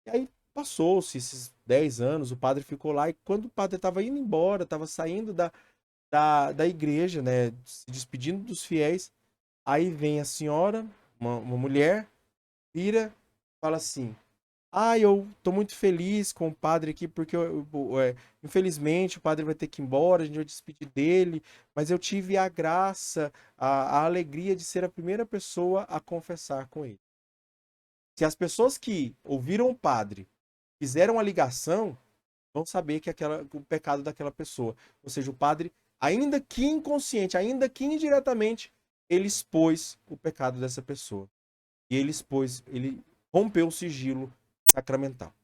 E aí passou-se esses 10 anos, o padre ficou lá, e quando o padre estava indo embora, estava saindo da igreja, né, se despedindo dos fiéis, aí vem a senhora, uma mulher, vira, fala assim: Eu tô muito feliz com o padre aqui, porque infelizmente o padre vai ter que ir embora, a gente vai despedir dele, mas eu tive a graça, a alegria de ser a primeira pessoa a confessar com ele. Se as pessoas que ouviram o padre fizeram a ligação, vão saber que o pecado daquela pessoa. Ou seja, o padre, ainda que inconsciente, ainda que indiretamente, ele expôs o pecado dessa pessoa. E ele rompeu o sigilo sacramental.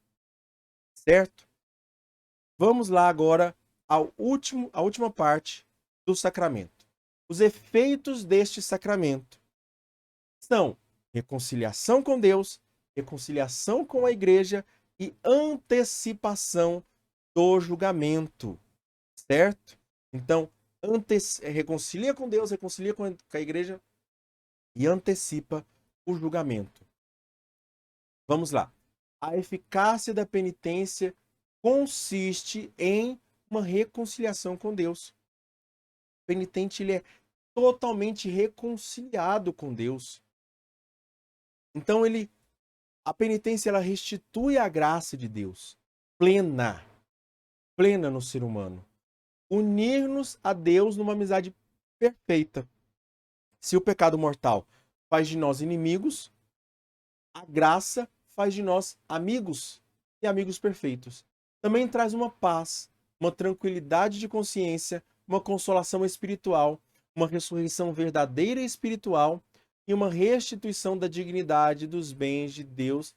Certo? Vamos lá agora à última parte do sacramento. Os efeitos deste sacramento são reconciliação com Deus, reconciliação com a igreja e antecipação do julgamento, certo? Então, reconcilia com Deus, reconcilia com a igreja e antecipa o julgamento. Vamos lá. A eficácia da penitência consiste em uma reconciliação com Deus. O penitente ele é totalmente reconciliado com Deus. Então a penitência ela restitui a graça de Deus, plena no ser humano. Unir-nos a Deus numa amizade perfeita. Se o pecado mortal faz de nós inimigos, a graça faz de nós amigos e amigos perfeitos. Também traz uma paz, uma tranquilidade de consciência, uma consolação espiritual, uma ressurreição verdadeira e espiritual e uma restituição da dignidade dos bens de Deus,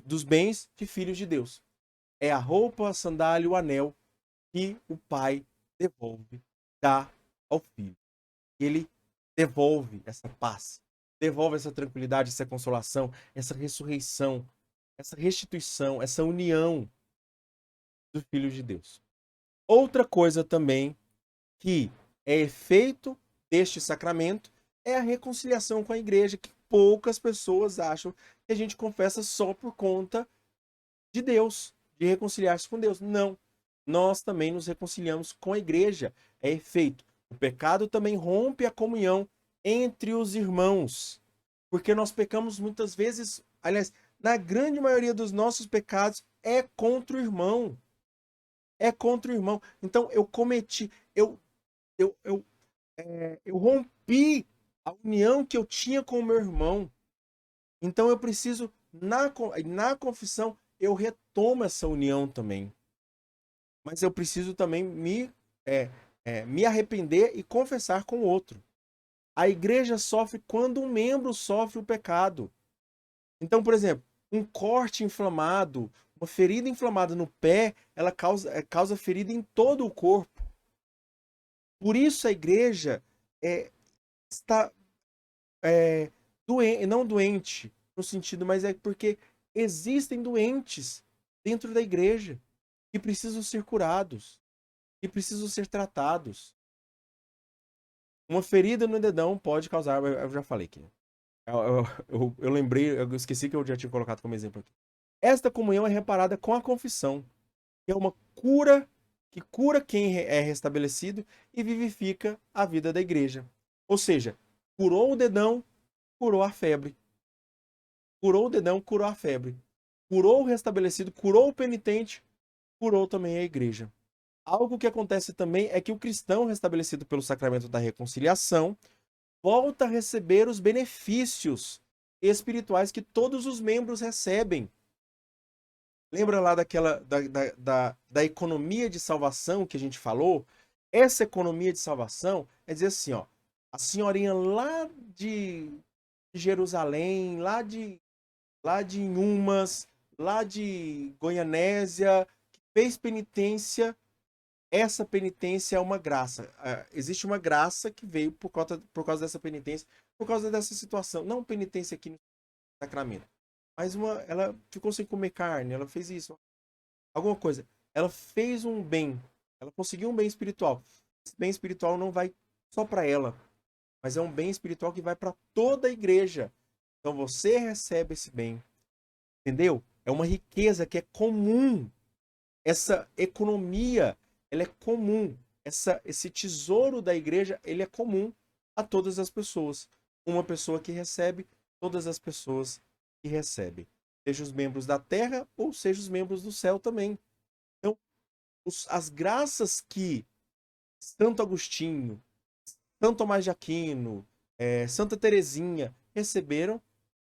dos bens de filhos de Deus. É a roupa, a sandália, o anel que o pai devolve, dá ao filho. Ele devolve essa paz, devolve essa tranquilidade, essa consolação, essa ressurreição, essa restituição, essa união dos filhos de Deus. Outra coisa também que é efeito deste sacramento é a reconciliação com a igreja, que poucas pessoas acham que a gente confessa só por conta de Deus, de reconciliar-se com Deus. Não. Nós também nos reconciliamos com a igreja. É efeito. O pecado também rompe a comunhão entre os irmãos. Porque nós pecamos muitas vezes, aliás, na grande maioria dos nossos pecados é contra o irmão. É contra o irmão. Então eu cometi, eu rompi a união que eu tinha com o meu irmão. Então eu preciso, na confissão, eu retomo essa união também. Mas eu preciso também me arrepender e confessar com o outro. A igreja sofre quando um membro sofre o pecado. Então, por exemplo, um corte inflamado, uma ferida inflamada no pé, ela causa ferida em todo o corpo. Por isso a igreja está não doente no sentido, mas é porque existem doentes dentro da igreja que precisam ser curados, que precisam ser tratados. Uma ferida no dedão pode causar, eu já falei aqui. Eu lembrei, eu esqueci que eu já tinha colocado como exemplo aqui. Esta comunhão é reparada com a confissão, que é uma cura que cura quem é restabelecido e vivifica a vida da igreja. Ou seja, curou o dedão, curou a febre. Curou o dedão, curou a febre. Curou o restabelecido, curou o penitente, curou também a igreja. Algo que acontece também é que o cristão restabelecido pelo sacramento da reconciliação volta a receber os benefícios espirituais que todos os membros recebem. Lembra lá da economia de salvação que a gente falou? Essa economia de salvação é dizer assim, ó, a senhorinha lá de Jerusalém, lá de Inhumas, lá de Goianésia, que fez penitência. Essa penitência é uma graça. Existe uma graça que veio por causa dessa penitência, por causa dessa situação. Não penitência aqui no sacramento, mas ela ficou sem comer carne, ela fez isso. Alguma coisa. Ela fez um bem. Ela conseguiu um bem espiritual. Esse bem espiritual não vai só para ela, mas é um bem espiritual que vai para toda a igreja. Então você recebe esse bem. Entendeu? É uma riqueza que é comum. Essa economia, ela é comum. Esse tesouro da igreja, ele é comum a todas as pessoas. Uma pessoa que recebe, todas as pessoas que recebem. seja os membros da terra ou seja os membros do céu também. Então, as graças que Santo Agostinho, Santo Tomás de Aquino, Santa Teresinha receberam,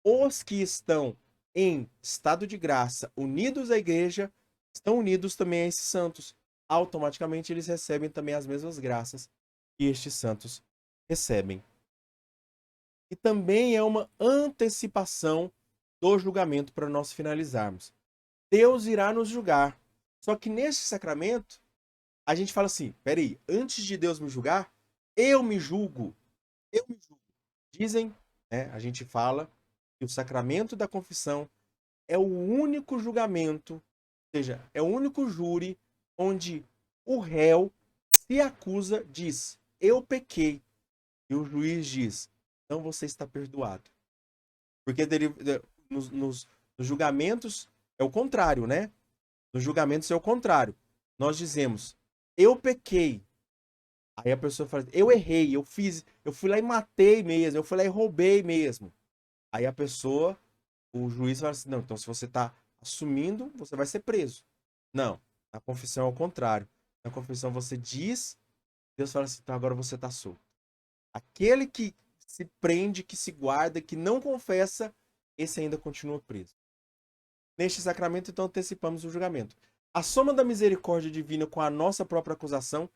os que estão em estado de graça, unidos à igreja, estão unidos também a esses santos. Automaticamente eles recebem também as mesmas graças que estes santos recebem. E também é uma antecipação do julgamento para nós finalizarmos. Deus irá nos julgar. Só que nesse sacramento, a gente fala assim, peraí, antes de Deus me julgar, eu me julgo. Eu me julgo. Dizem, né, a gente fala que o sacramento da confissão é o único julgamento, ou seja, é o único júri onde o réu se acusa, diz, eu pequei. E o juiz diz, então você está perdoado. Porque nos julgamentos é o contrário, né? Nos julgamentos é o contrário. Nós dizemos, eu pequei. Aí a pessoa fala, eu errei, eu fui lá e matei mesmo, eu fui lá e roubei mesmo. Aí a pessoa, o juiz fala assim, não, então se você está assumindo, você vai ser preso. Não, na confissão é o contrário. Na confissão você diz, Deus fala assim, então agora você está solto. Aquele que se prende, que se guarda, que não confessa, esse ainda continua preso. Neste sacramento, então, antecipamos o julgamento. A soma da misericórdia divina com a nossa própria acusação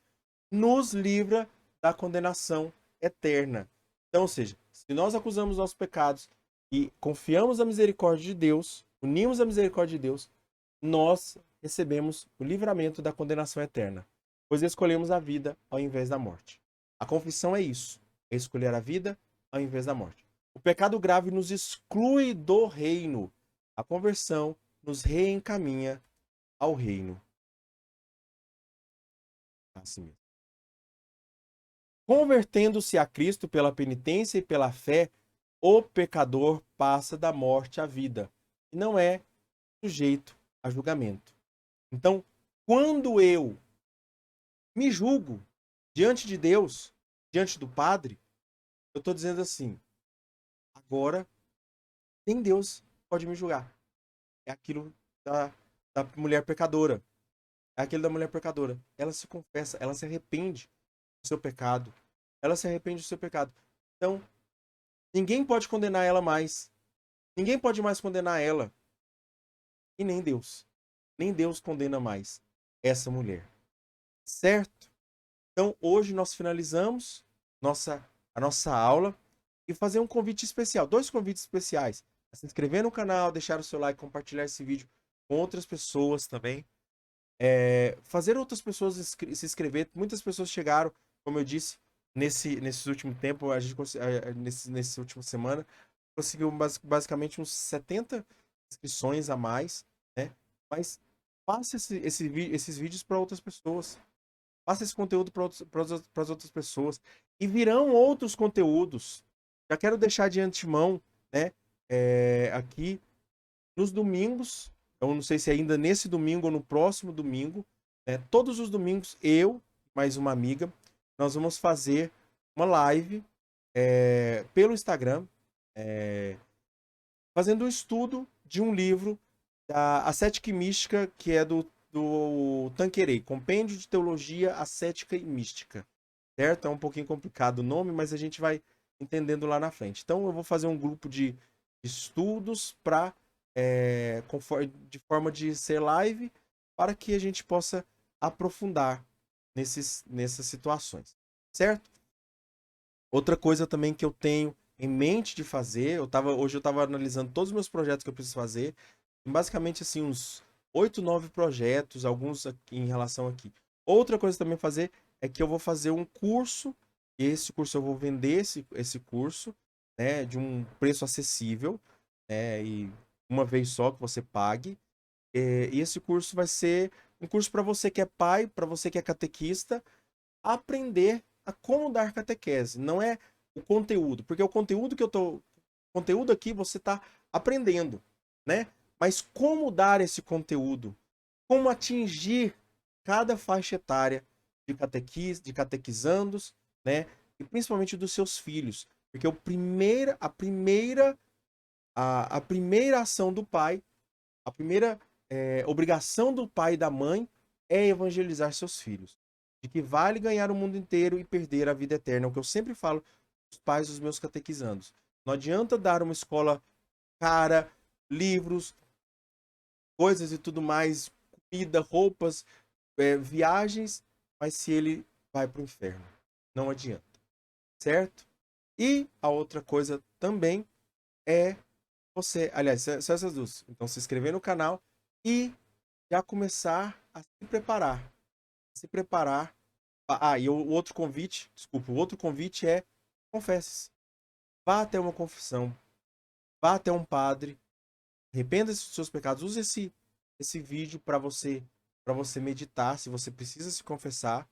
nos livra da condenação eterna. Então, ou seja, se nós acusamos nossos pecados e confiamos na misericórdia de Deus, unimos a misericórdia de Deus, nós recebemos o livramento da condenação eterna, pois escolhemos a vida ao invés da morte. A confissão é isso, é escolher a vida ao invés da morte. O pecado grave nos exclui do reino. A conversão nos reencaminha ao reino. Assim mesmo. Convertendo-se a Cristo pela penitência e pela fé, o pecador passa da morte à vida e não é sujeito a julgamento. Então, quando eu me julgo diante de Deus, diante do Padre, eu estou dizendo assim, agora nem Deus pode me julgar. É aquilo da mulher pecadora. É aquilo da mulher pecadora. Ela se confessa, ela se arrepende do seu pecado. Ela se arrepende do seu pecado. Então, ninguém pode condenar ela mais. Ninguém pode mais condenar ela. E nem Deus. Nem Deus condena mais essa mulher. Certo? Então, hoje nós finalizamos a nossa aula e fazer um convite especial. 2 convites especiais. Se inscrever no canal, deixar o seu like, compartilhar esse vídeo com outras pessoas também. Fazer outras pessoas se inscrever. Muitas pessoas chegaram, como eu disse, nesse último tempo, nessa última semana, conseguiu basicamente uns 70 inscrições a mais, né? Mas passe esses vídeos para outras pessoas. Passe esse conteúdo para as outras pessoas. E virão outros conteúdos. Já quero deixar de antemão, né? Aqui nos domingos. Eu não sei se ainda nesse domingo ou no próximo domingo. Todos os domingos, eu, mais uma amiga, nós vamos fazer uma live pelo Instagram, fazendo um estudo de um livro da Ascética e Mística, que é do Tanqueray, Compêndio de Teologia Ascética e Mística. Certo? É um pouquinho complicado o nome, mas a gente vai entendendo lá na frente. Então eu vou fazer um grupo de estudos para de forma de ser live, para que a gente possa aprofundar nessas situações. Certo? Outra coisa também que eu tenho em mente de fazer, hoje eu estava analisando todos os meus projetos que eu preciso fazer, basicamente assim uns 8, 9 projetos, alguns em relação aqui. Outra coisa também fazer é que eu vou fazer um curso, e esse curso eu vou vender esse curso, né, de um preço acessível, né, e uma vez só que você pague. E esse curso vai ser um curso para você que é pai, para você que é catequista, aprender a como dar catequese. Não é o conteúdo, porque o conteúdo conteúdo aqui você está aprendendo, né? Mas como dar esse conteúdo? Como atingir cada faixa etária de catequizandos, né? E principalmente dos seus filhos. Porque a primeira ação do pai A primeira obrigação do pai e da mãe é evangelizar seus filhos. De que vale ganhar o mundo inteiro e perder a vida eterna. É o que eu sempre falo os pais dos meus catequizandos. Não adianta dar uma escola cara, livros, coisas e tudo mais, comida, roupas, viagens, mas se ele vai para o inferno, não adianta, certo? E a outra coisa também é você, aliás, são essas duas. Então, se inscrever no canal e já começar a se preparar. Se preparar. E o outro convite, desculpa, o outro convite é confesse-se. Vá até uma confissão, vá até um padre, arrependa-se dos seus pecados, use esse vídeo para você meditar, se você precisa se confessar,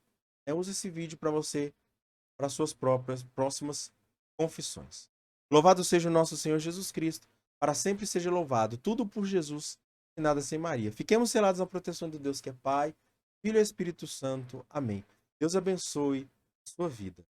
use esse vídeo para suas próprias próximas confissões. Louvado seja o nosso Senhor Jesus Cristo, para sempre seja louvado, tudo por Jesus e nada sem Maria. Fiquemos selados na proteção de Deus que é Pai, Filho e Espírito Santo. Amém. Deus abençoe a sua vida.